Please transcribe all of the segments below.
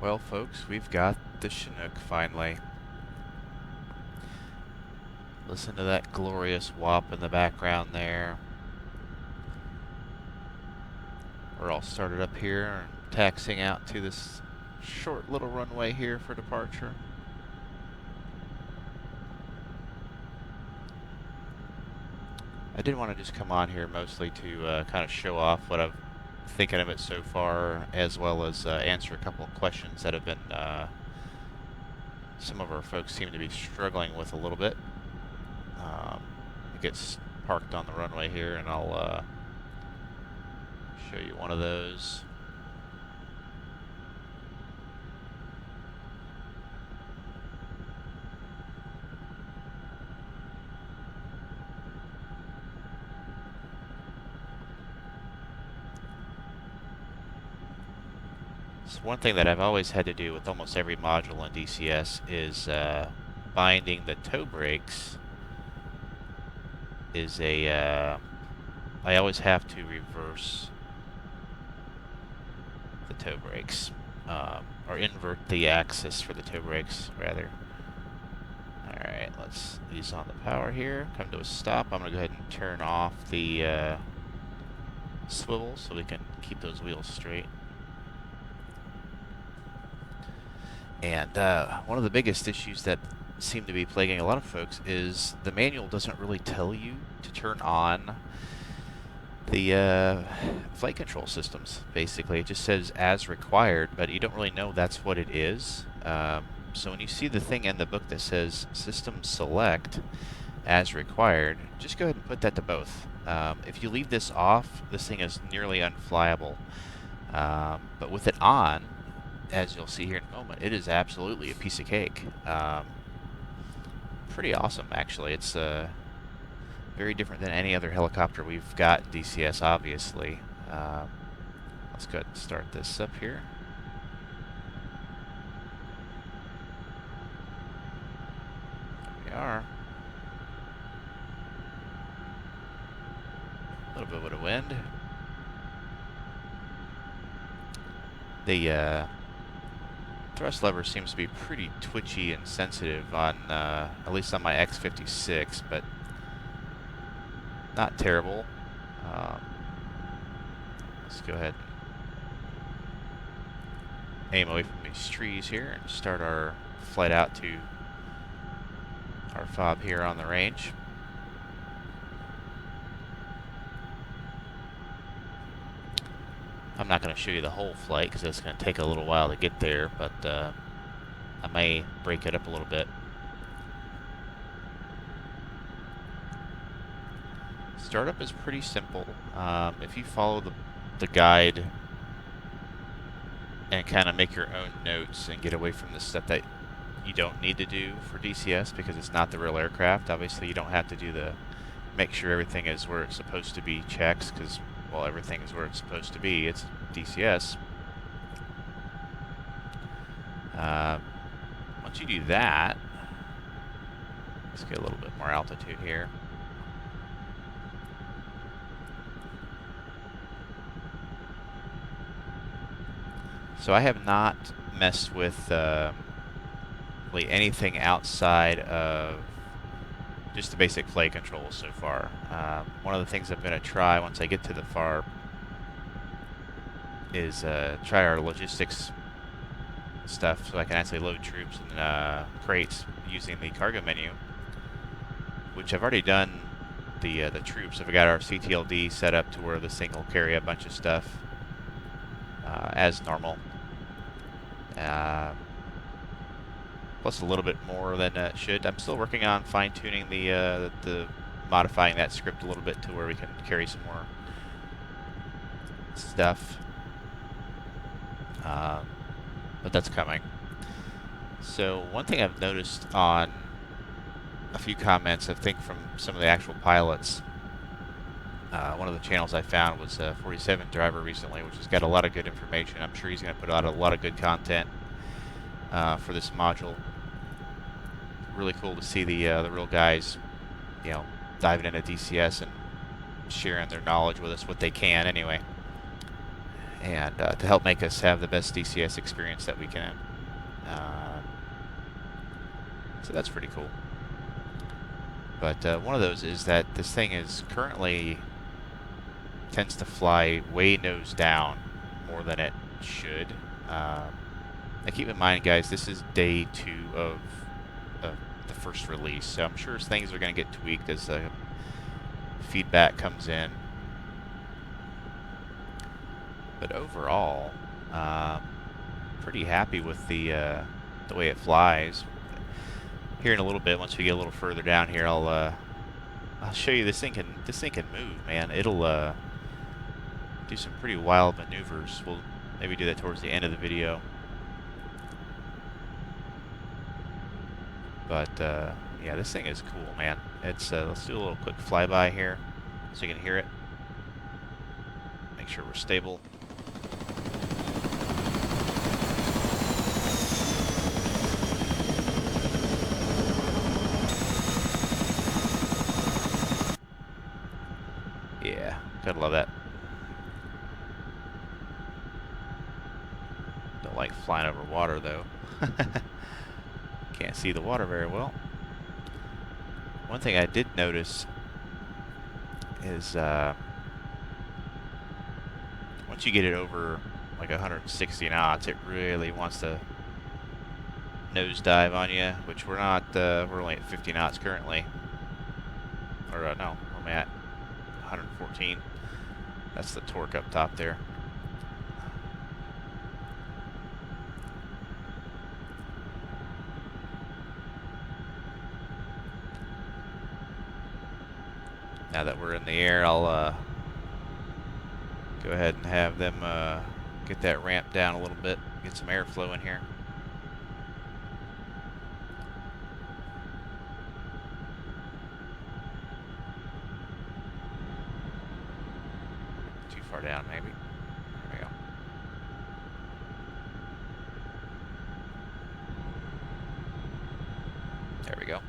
Well, folks, we've got the Chinook finally. Listen to that glorious whop in the background there. We're all started up here and taxiing out to this short little runway here for departure. I did want to just come on here mostly to kind of show off what I'm thinking of it so far, as well as answer a couple of questions that have been some of our folks seem to be struggling with a little bit. It gets parked on the runway here, and I'll show you one of those. So one thing that I've always had to do with almost every module in DCS is binding the toe brakes is I always have to reverse the toe brakes, or invert the axis for the toe brakes, rather. Alright, let's ease on the power here. Come to a stop. I'm going to go ahead and turn off the swivel so we can keep those wheels straight. And one of the biggest issues that seem to be plaguing a lot of folks is the manual doesn't really tell you to turn on the flight control systems. Basically, it just says as required, but you don't really know that's what it is. So when you see the thing in the book that says system select as required, just go ahead and put that to both. If you leave this off, this thing is nearly unflyable. But with it on, as you'll see here in a moment, it is absolutely a piece of cake. Pretty awesome, actually. It's very different than any other helicopter we've got in DCS, obviously. Let's go ahead and start this up here. There we are. A little bit of wind. The thrust lever seems to be pretty twitchy and sensitive on, at least on my X56, but not terrible. Let's go ahead and aim away from these trees here and start our flight out to our fob here on the range. I'm not going to show you the whole flight because it's going to take a little while to get there, but I may break it up a little bit. Startup is pretty simple. If you follow the guide and kind of make your own notes and get away from the stuff that you don't need to do for DCS because it's not the real aircraft, obviously you don't have to do the make sure everything is where it's supposed to be checks, because well, everything is where it's supposed to be. It's DCS. Once you do that, let's get a little bit more altitude here. So I have not messed with really anything outside of just the basic flight controls so far. One of the things I'm going to try once I get to the FAR is try our logistics stuff, so I can actually load troops and crates using the cargo menu, which I've already done the troops. I've got our CTLD set up to where this thing will carry a bunch of stuff as normal. Plus a little bit more than it should. I'm still working on fine-tuning the modifying that script a little bit to where we can carry some more stuff. But that's coming. So one thing I've noticed on a few comments, I think from some of the actual pilots, one of the channels I found was 47 Driver recently, which has got a lot of good information. I'm sure he's going to put out a lot of good content for this module. Really cool to see the real guys, you know, diving into DCS and sharing their knowledge with us, what they can anyway. and to help make us have the best DCS experience that we can. So that's pretty cool. But one of those is that this thing is currently tends to fly way nose down more than it should. Now keep in mind, guys, this is day 2 of the first release, so I'm sure things are going to get tweaked as the feedback comes in. But overall, pretty happy with the way it flies. Here in a little bit, once we get a little further down here, I'll show you this thing can move, man. It'll do some pretty wild maneuvers. We'll maybe do that towards the end of the video. But yeah, this thing is cool, man. It's let's do a little quick flyby here so you can hear it. Make sure we're stable. Yeah, gotta love that. Don't like flying over water though. Can't see the water very well. One thing I did notice is once you get it over like 160 knots, it really wants to nosedive on you, which we're not. We're only at 50 knots currently. Or no, where am I at? 114. That's the torque up top there. Now that we're in the air, I'll go ahead and have them get that ramp down a little bit, get some airflow in here. Too far down, maybe. There we go. There we go.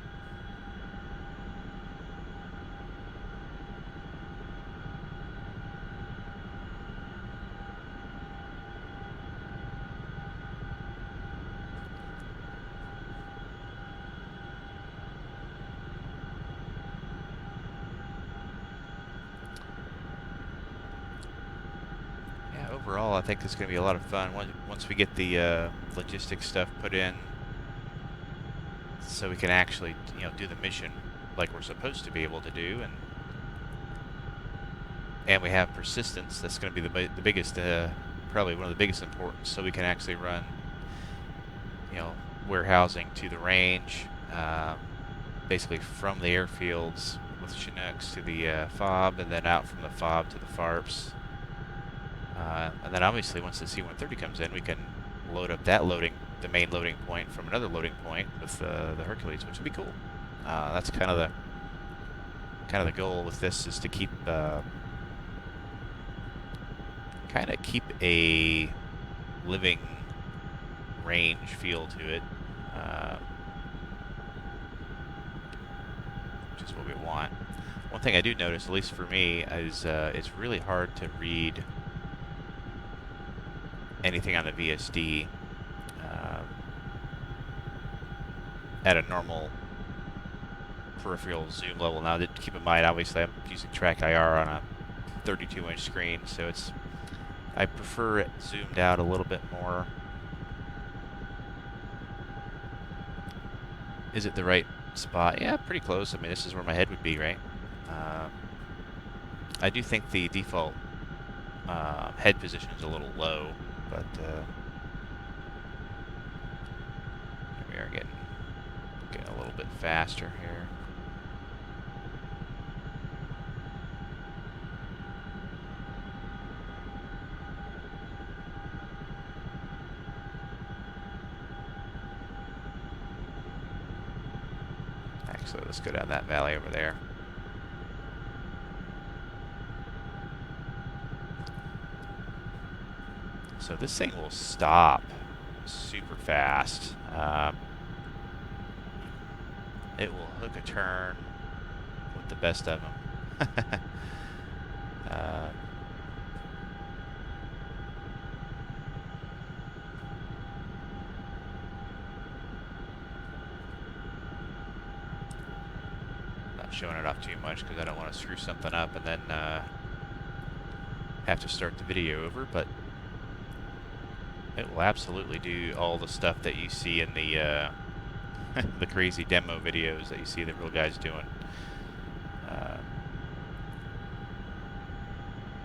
Overall, I think it's going to be a lot of fun once we get the logistics stuff put in, so we can actually, do the mission like we're supposed to be able to do, and we have persistence. That's going to be the biggest, probably one of the biggest importance, so we can actually run, warehousing to the range, basically from the airfields with Chinooks to the FOB, and then out from the FOB to the FARPs. And then obviously once the C-130 comes in, we can load up that the main loading point from another loading point with the Hercules, which would be cool. That's kind of the goal with this, is to keep a living range feel to it, which is what we want. One thing I do notice, at least for me, is it's really hard to read anything on the VSD at a normal peripheral zoom level. Now, keep in mind, obviously, I'm using track IR on a 32-inch screen, so I prefer it zoomed out a little bit more. Is it the right spot? Yeah, pretty close. I mean, this is where my head would be, right? I do think the default head position is a little low. But we are getting a little bit faster here. Actually, let's go down that valley over there. So this thing will stop super fast. It will hook a turn with the best of them. showing it off too much because I don't want to screw something up and then have to start the video over, but it will absolutely do all the stuff that you see in the the crazy demo videos that you see the real guys doing.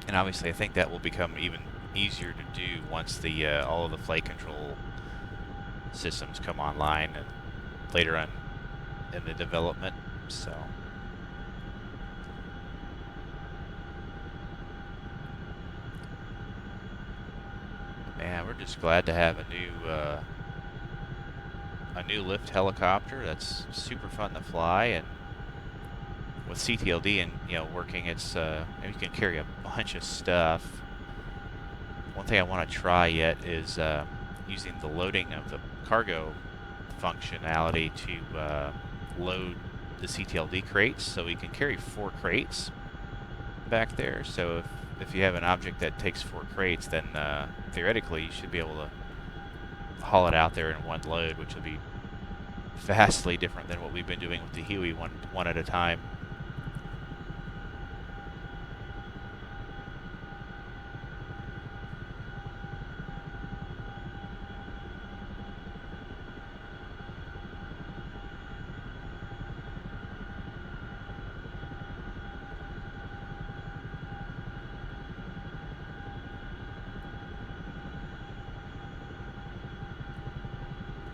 And obviously I think that will become even easier to do once the all of the flight control systems come online and later on in the development. So man, we're just glad to have a new lift helicopter that's super fun to fly, and with CTLD and working, it's you can carry a bunch of stuff. One thing I want to try yet is using the loading of the cargo functionality to load the CTLD crates, so we can carry 4 crates back there. So if you have an object that takes 4 crates, then theoretically you should be able to haul it out there in one load, which will be vastly different than what we've been doing with the Huey, one at a time.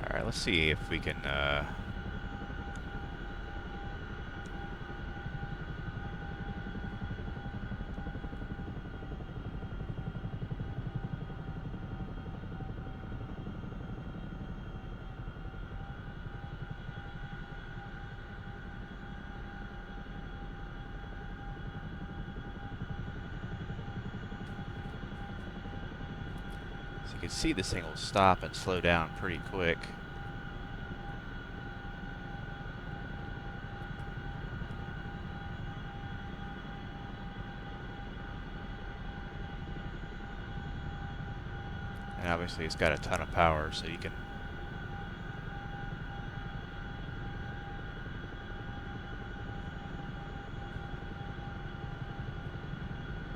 Alright, let's see if we can so you can see this thing will stop and slow down pretty quick. And obviously it's got a ton of power, so you can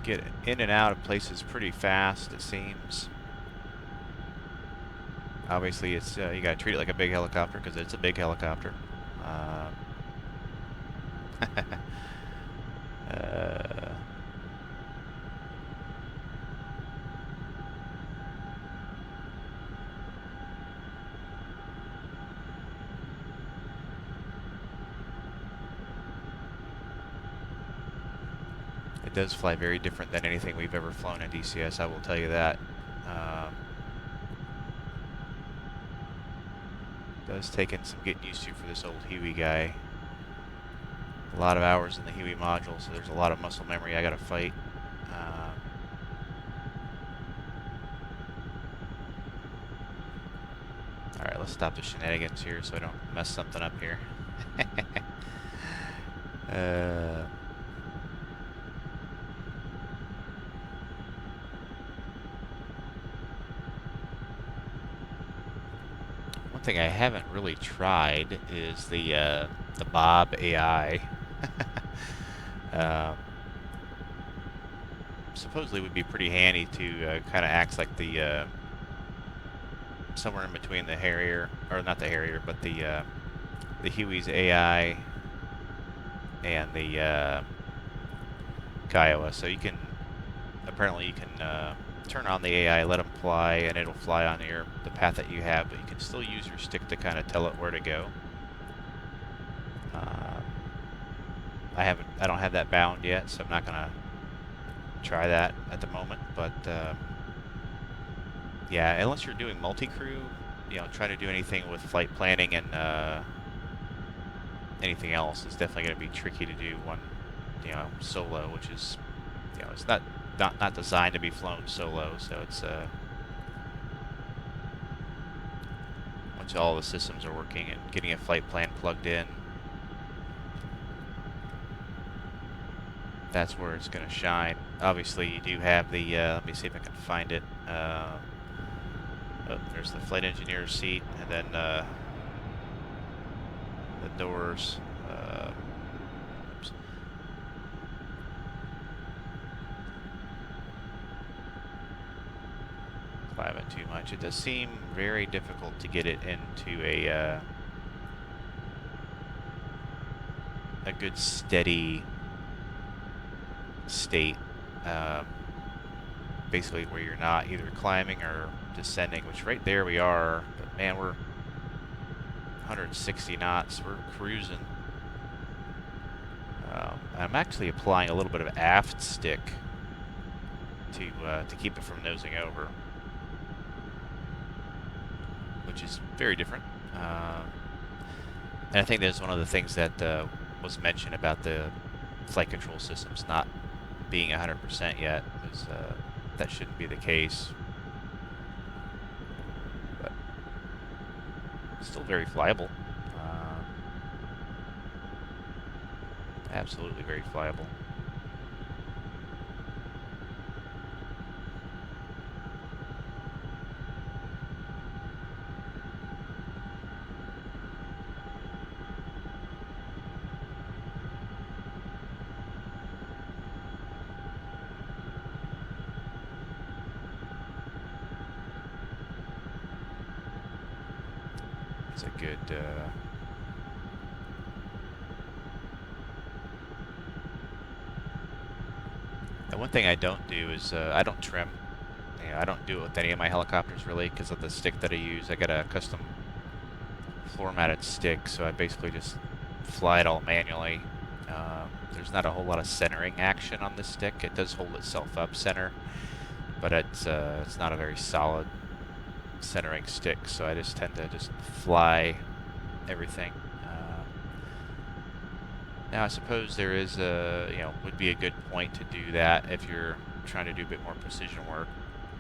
get in and out of places pretty fast, it seems. Obviously it's you gotta treat it like a big helicopter because it's a big helicopter. It does fly very different than anything we've ever flown in DCS, I will tell you that. Does take in some getting used to for this old Huey guy. A lot of hours in the Huey module, so there's a lot of muscle memory I gotta fight. Alright, let's stop the shenanigans here so I don't mess something up here. One thing I haven't really tried is the Bob AI. Supposedly would be pretty handy to kind of act like the somewhere in between the Harrier, or not the Harrier, but the Huey's AI and the Kiowa. So you can apparently turn on the AI, let them fly, and it'll fly on the path that you have, but you can still use your stick to kind of tell it where to go. I don't have that bound yet, so I'm not gonna try that at the moment. But yeah, unless you're doing multi-crew, trying to do anything with flight planning and anything else is definitely going to be tricky to do one, solo, which is, it's not designed to be flown solo. So it's once all the systems are working and getting a flight plan plugged in, that's where it's going to shine. Obviously, you do have the, let me see if I can find it. Oh, there's the flight engineer's seat, and then the doors. climb it too much. It does seem very difficult to get it into a good steady state. Basically where you're not either climbing or descending, which right there we are, but man, we're 160 knots, we're cruising. I'm actually applying a little bit of aft stick to keep it from nosing over, which is very different. And I think that's one of the things that was mentioned about the flight control systems not being 100% yet, is that shouldn't be the case. But still very flyable. Absolutely very flyable. It's a good and one thing I don't do is I don't trim. You know, I don't do it with any of my helicopters really because of the stick that I use. I got a custom floor mounted stick, so I basically just fly it all manually. There's not a whole lot of centering action on this stick. It does hold itself up center, but it's not a very solid centering stick, so I just tend to just fly everything. Now I suppose there is would be a good point to do that if you're trying to do a bit more precision work,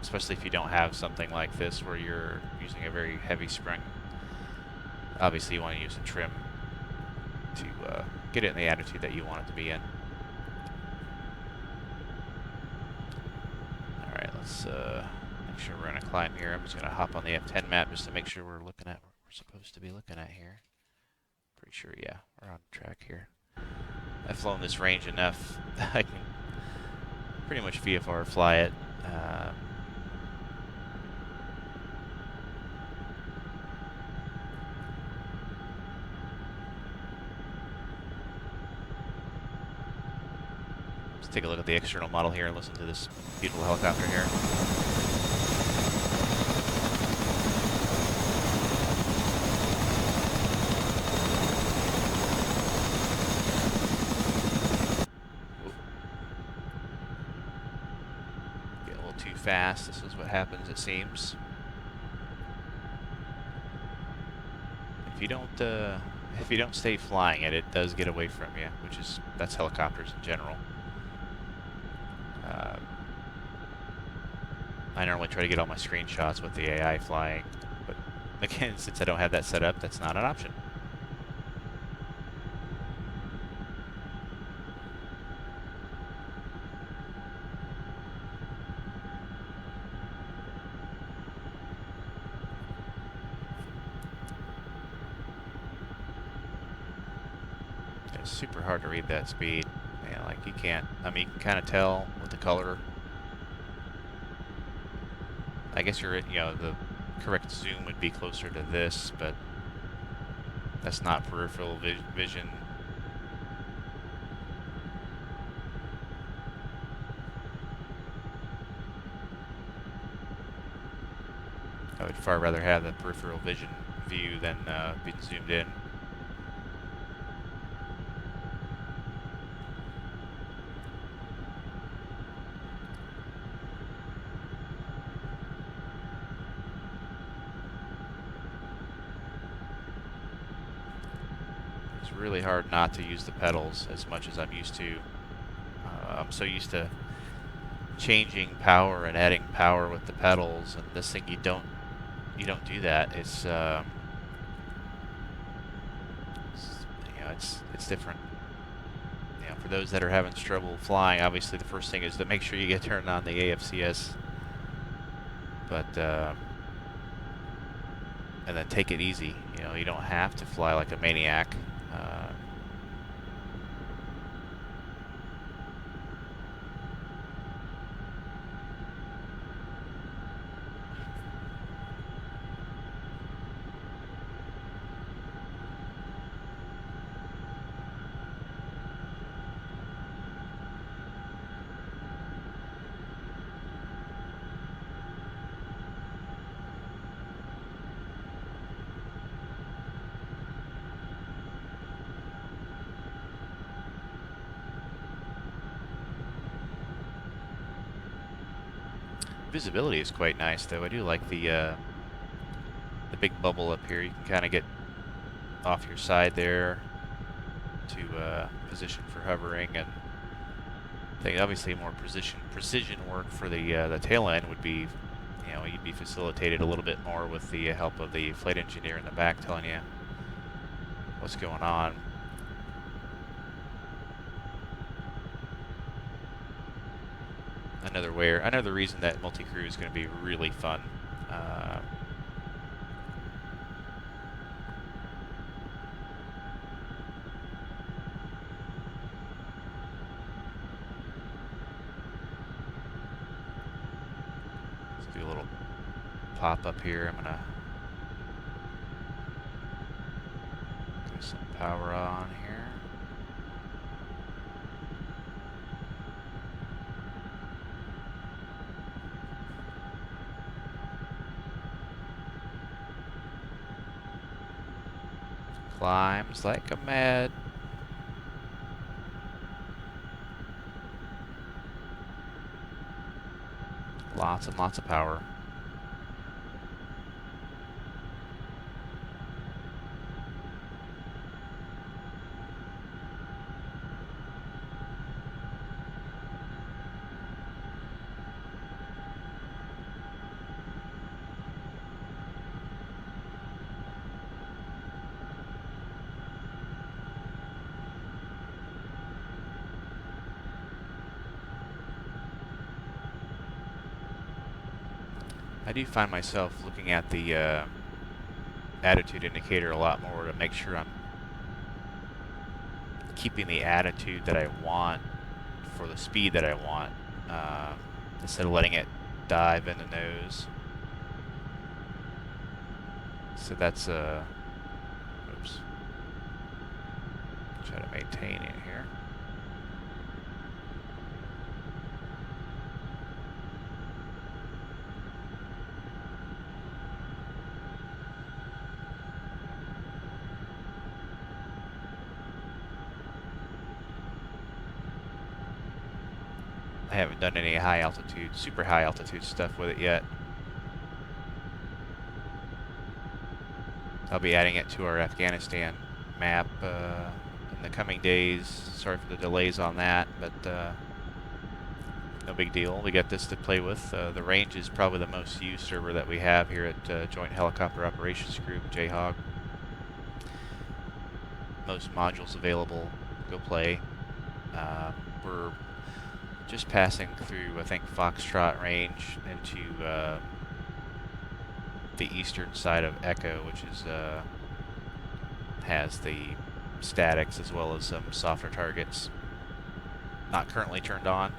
especially if you don't have something like this where you're using a very heavy spring. Obviously you want to use a trim to get it in the attitude that you want it to be in. Alright, let's make sure we're going to climb here. I'm just going to hop on the F10 map just to make sure we're looking at what we're supposed to be looking at here. Pretty sure, yeah, we're on track here. I've flown this range enough that I can pretty much VFR fly it. Let's take a look at the external model here and listen to this beautiful helicopter here. Fast. This is what happens, it seems. If you don't stay flying it, it does get away from you, that's helicopters in general. I normally try to get all my screenshots with the AI flying, but again, since I don't have that set up, that's not an option. Super hard to read that speed. Yeah, like you can't, I mean, you can kind of tell with the color. I guess the correct zoom would be closer to this, but that's not peripheral vision. I would far rather have the peripheral vision view than being zoomed in. Really hard not to use the pedals as much as I'm used to. I'm so used to changing power and adding power with the pedals, and this thing you don't do that. It's it's different. You know, for those that are having trouble flying, obviously the first thing is to make sure you get turned on the AFCS, but and then take it easy. You know, you don't have to fly like a maniac. Visibility is quite nice, though. I do like the big bubble up here. You can kind of get off your side there to position for hovering, and I think obviously more precision work for the tail end would be, you know, you'd be facilitated a little bit more with the help of the flight engineer in the back telling you what's going on. Another reason that multi-crew is going to be really fun. Let's do a little pop up here. I'm gonna get some power on here. Climbs like a mad. Lots and lots of power. I do find myself looking at the attitude indicator a lot more to make sure I'm keeping the attitude that I want for the speed that I want, instead of letting it dive in the nose. So that's oops. Try to maintain it here. I haven't done any high altitude, super high altitude stuff with it yet. I'll be adding it to our Afghanistan map in the coming days. Sorry for the delays on that, but no big deal. We got this to play with. The range is probably the most used server that we have here at Joint Helicopter Operations Group, JHOG. Most modules available. Go play. We're just passing through, I think, Foxtrot range into the eastern side of Echo, which is has the statics as well as some softer targets. Not currently turned on.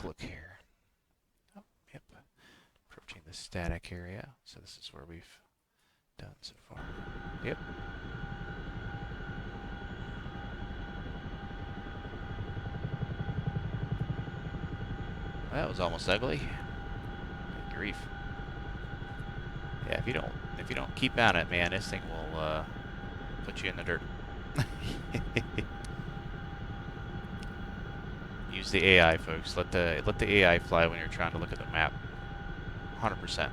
Look here. Oh, yep. Approaching the static area. So this is where we've done so far. Yep. That was almost ugly. Good grief. Yeah, if you don't keep on it, man, this thing will put you in the dirt. Use the AI, folks. Let the AI fly when you're trying to look at the map. 100%.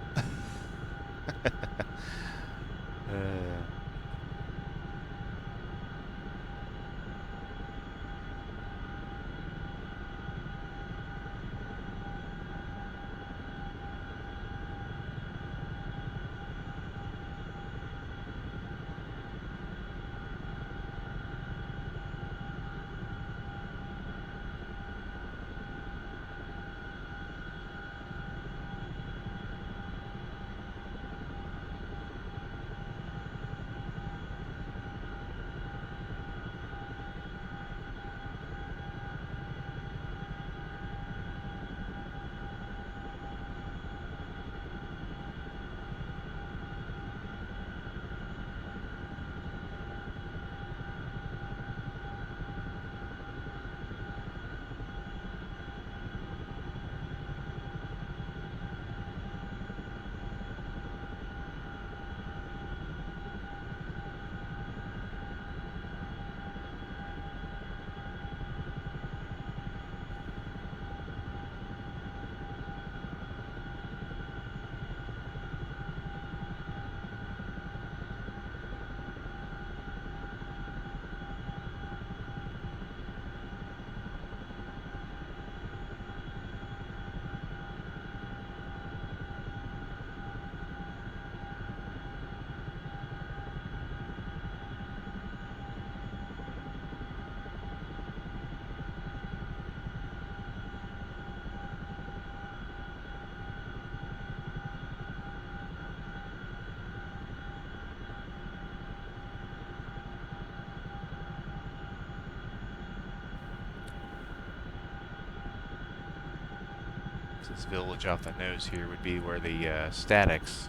This village off the nose here would be where the statics,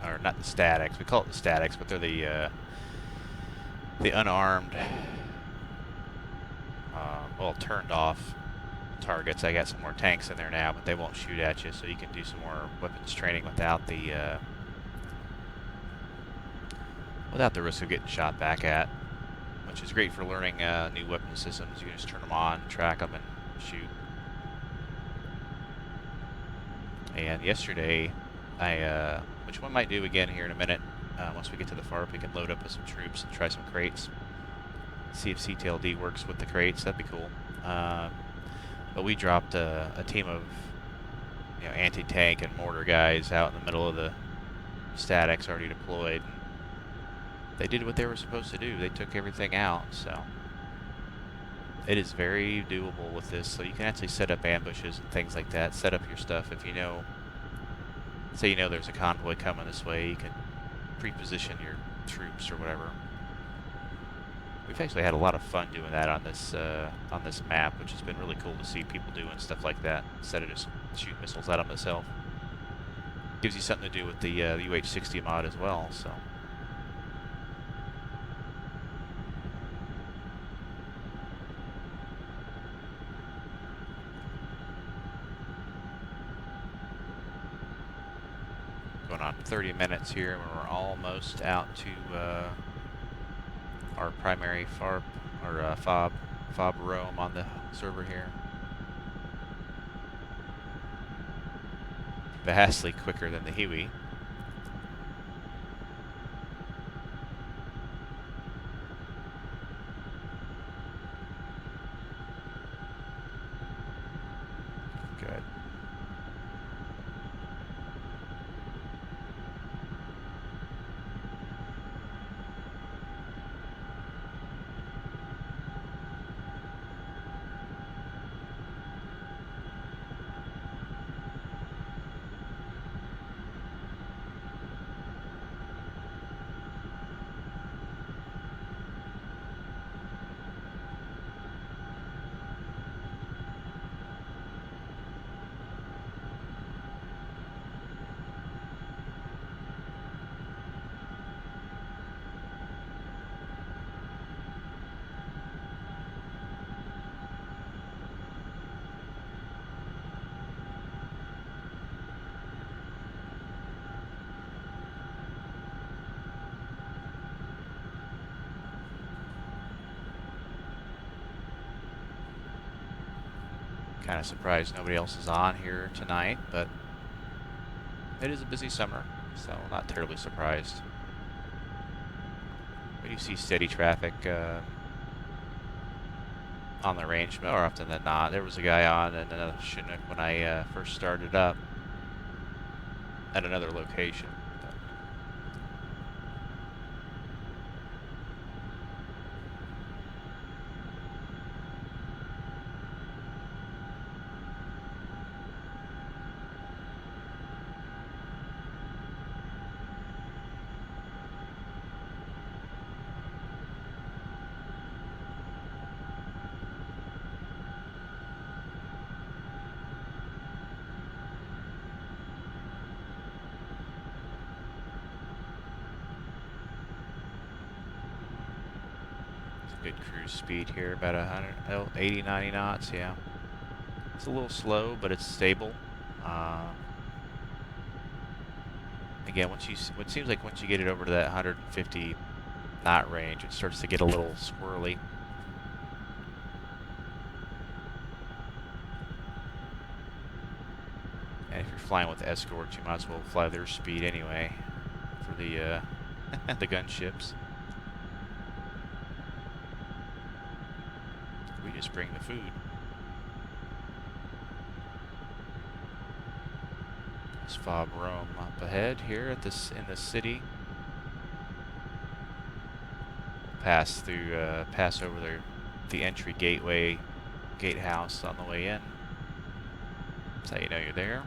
or not the statics, we call it the statics, but they're the unarmed, well, turned off targets. I got some more tanks in there now, but they won't shoot at you, so you can do some more weapons training without the risk of getting shot back at, which is great for learning new weapon systems. You can just turn them on, track them, and shoot. And yesterday, which one might do again here in a minute, once we get to the FARP, we can load up with some troops and try some crates. See if CTLD works with the crates. That'd be cool. But we dropped a team of anti-tank and mortar guys out in the middle of the statics already deployed. They did what they were supposed to do. They took everything out, so it is very doable with this. So you can actually set up ambushes and things like that. Set up your stuff if you know, say there's a convoy coming this way, you can pre-position your troops or whatever. We've actually had a lot of fun doing that on this map, which has been really cool to see people doing stuff like that instead of just shooting missiles at them itself. Gives you something to do with the UH-60 mod as well. So. Going on 30 minutes here, and we're almost out to our primary FARP, or FOB roam on the server here. Vastly quicker than the Huey. Good. Kind of surprised nobody else is on here tonight, but it is a busy summer, so not terribly surprised. We do see steady traffic on the range more often than not. There was a guy on in another Chinook when I first started up at another location. Good cruise speed here, about 80, 90 knots, yeah. It's a little slow, but it's stable. Again, it seems like once you get it over to that 150 knot range, it starts to get a little squirrely. And if you're flying with escorts, you might as well fly their speed anyway for the the gunships. We just bring the food. There's FOB Rome up ahead here at in the city. Pass through, pass over the entry gatehouse on the way in. That's how you know you're there.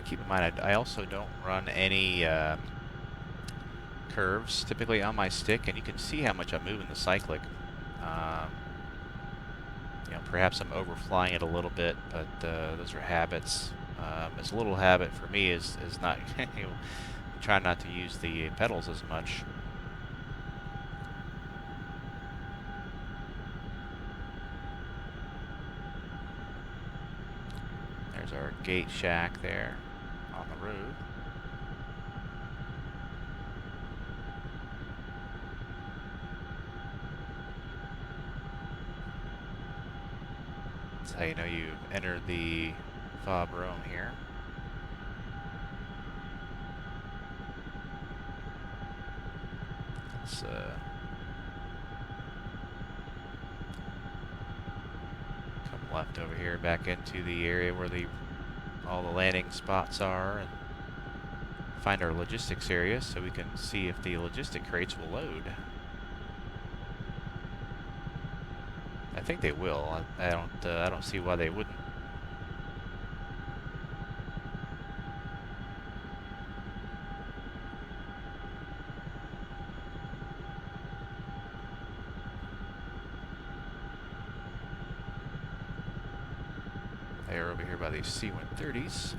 keep in mind, I also don't run any curves typically on my stick, and you can see how much I'm moving the cyclic. You know, perhaps I'm overflying it a little bit, but those are habits. It's a little habit for me is not you know, try not to use the pedals as much. There's our gate shack there on the road. That's how you know you've entered the fob room here. Let's come left over here back into the area where all the landing spots are, and find our logistics area so we can see if the logistic crates will load. I think they will. I don't see why they wouldn't. They are over here by these C-130s.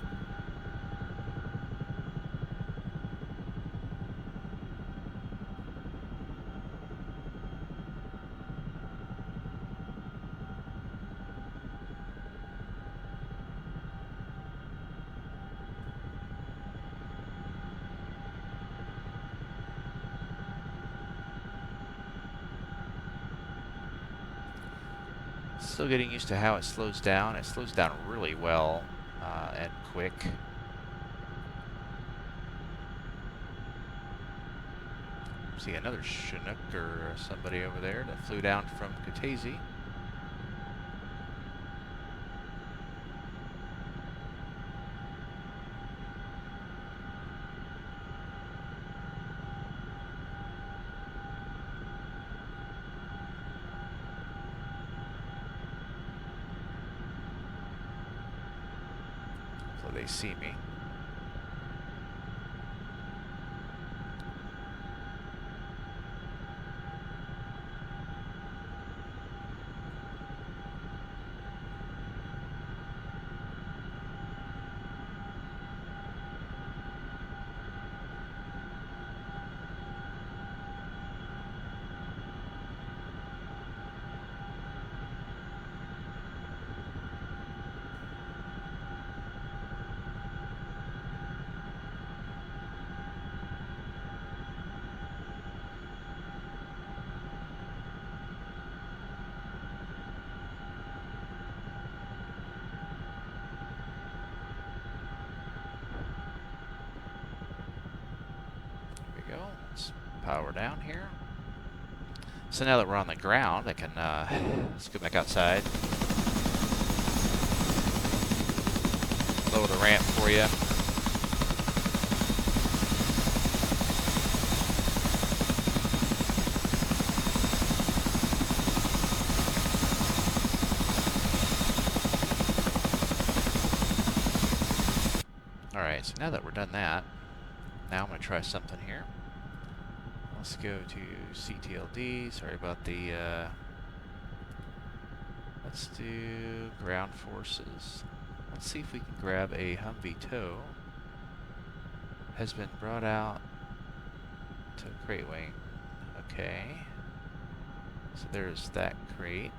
Still getting used to how it slows down. It slows down really well and quick. See another Chinook or somebody over there that flew down from Kutaisi. So they see me. Let's power down here. So now that we're on the ground, I can let's go back outside. Lower the ramp for you. Alright, so now that we're done that, now I'm going to try something here. Let's go to CTLD. Sorry about the, let's do ground forces. Let's see if we can grab a Humvee tow. Has been brought out to crate wing. Okay. So there's that crate.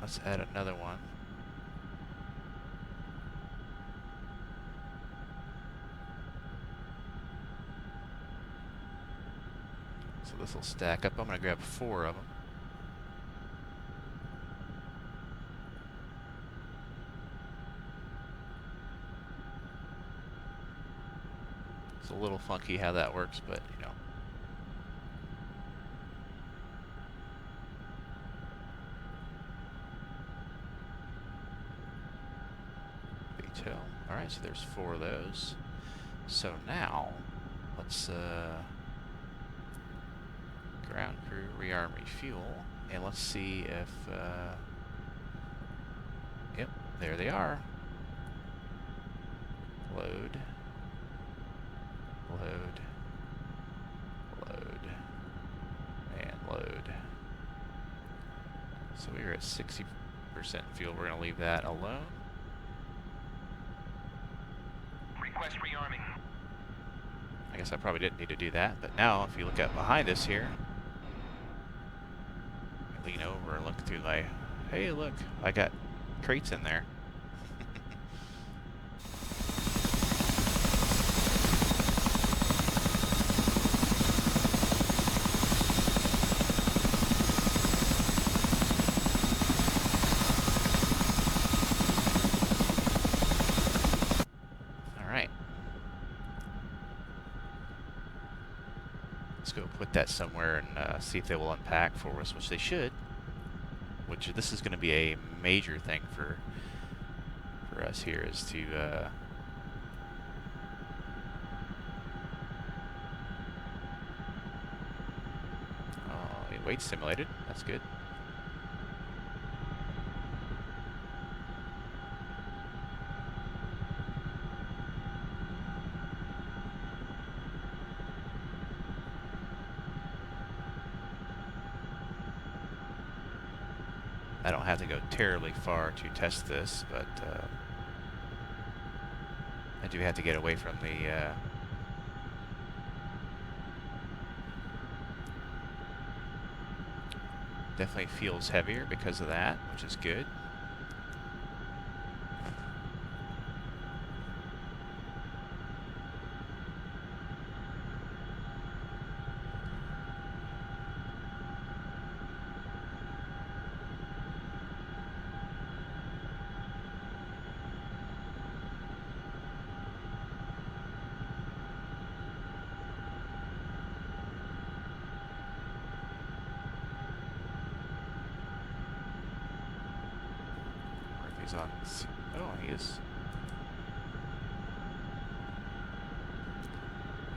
Let's add another one. So this will stack up. I'm going to grab 4 of them. It's a little funky how that works, but you know. Detail. Alright, so there's 4 of those. So now, let's ground crew, rearm, refuel, and let's see if, yep, There they are. Load. Load. Load. And load. So we are at 60% fuel. We're going to leave that alone. Request rearming. I guess I probably didn't need to do that, but now if you look up behind us here, I lean over and look through my, hey look, I got crates in there. Go put that somewhere and see if they will unpack for us, which they should. Which this is going to be a major thing for us here, is to weight simulated. That's good. I don't have to go terribly far to test this, but I do have to get away from the definitely feels heavier because of that, which is good. He's on. Oh, he is.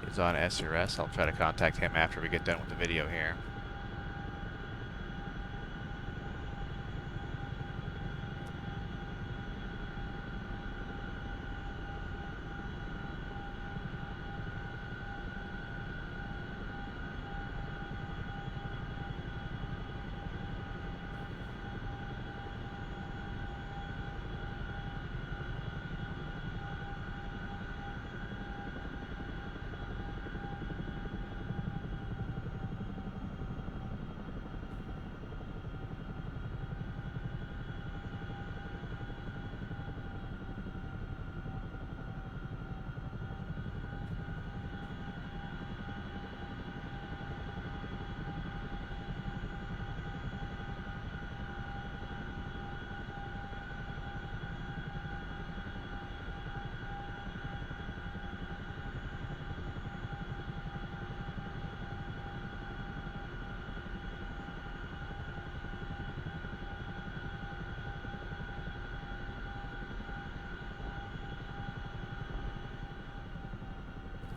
He's on SRS. I'll try to contact him after we get done with the video here.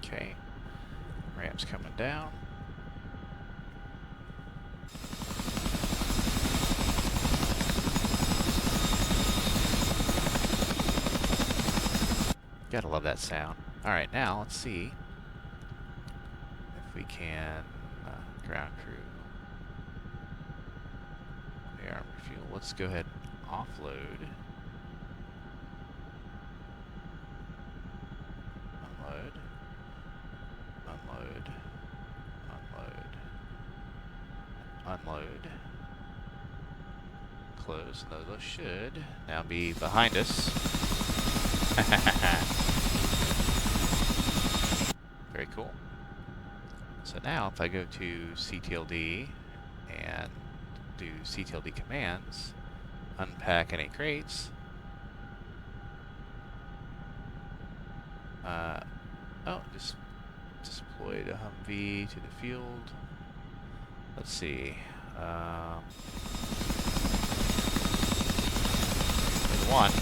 Okay, ramp's coming down. Gotta love that sound. Alright, now let's see if we can ground crew. The armor fuel. Let's go ahead and offload. Unload. Unload. Unload. Unload. Close. And those should now be behind us. Very cool. So now if I go to CTLD and do CTLD commands, unpack any crates. Oh, just deploy the Humvee to the field. Let's see. There's one.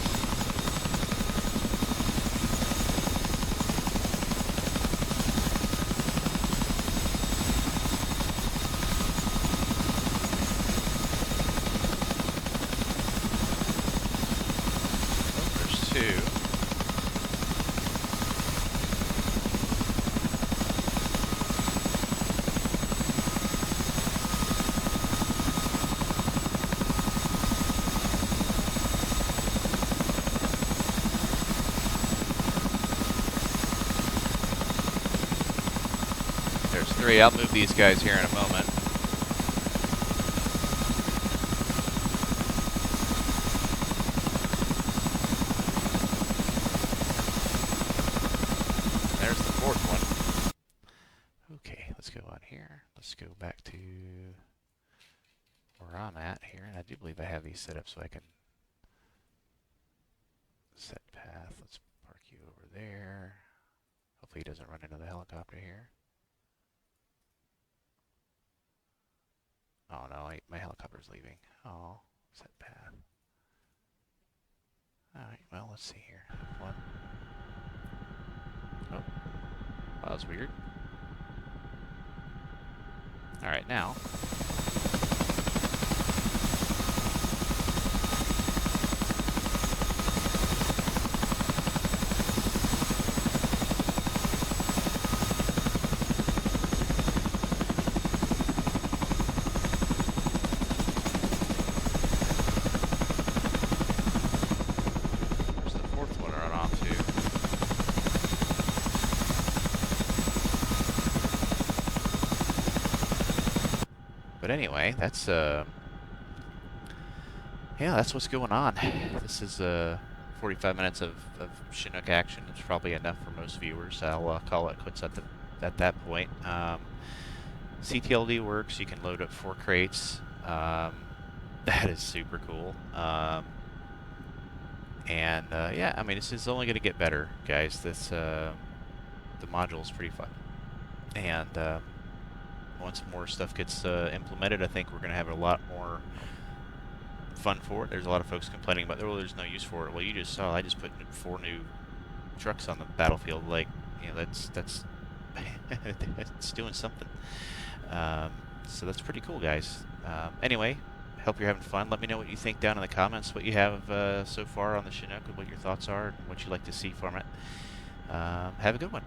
ready. I'll move these guys here in a moment. There's the fourth one. Okay, let's go on here. Let's go back to where I'm at here. And I do believe I have these set up so I can set path. Let's park you over there. Hopefully he doesn't run into the helicopter here. Oh no, my helicopter's leaving. Oh, set path. Alright, well, let's see here. One. Oh, that was weird. Alright, now. There's the fourth one to run off to. But anyway, that's yeah, that's what's going on. This is 45 minutes of Chinook action. It's probably enough for most viewers. I'll call it quits at that point. CTLD works. You can load up 4 crates. That is super cool. And yeah, I mean, this is only going to get better, guys. This the module is pretty fun, and once more stuff gets implemented, I think we're going to have a lot more fun for it. There's a lot of folks complaining about, oh, there's no use for it. Well, you just saw I just put 4 new trucks on the battlefield. Like, you know, that's it's doing something. So that's pretty cool, guys. Anyway, hope you're having fun. Let me know what you think down in the comments, what you have so far on the Chinook, and what your thoughts are, and what you'd like to see from it. Have a good one.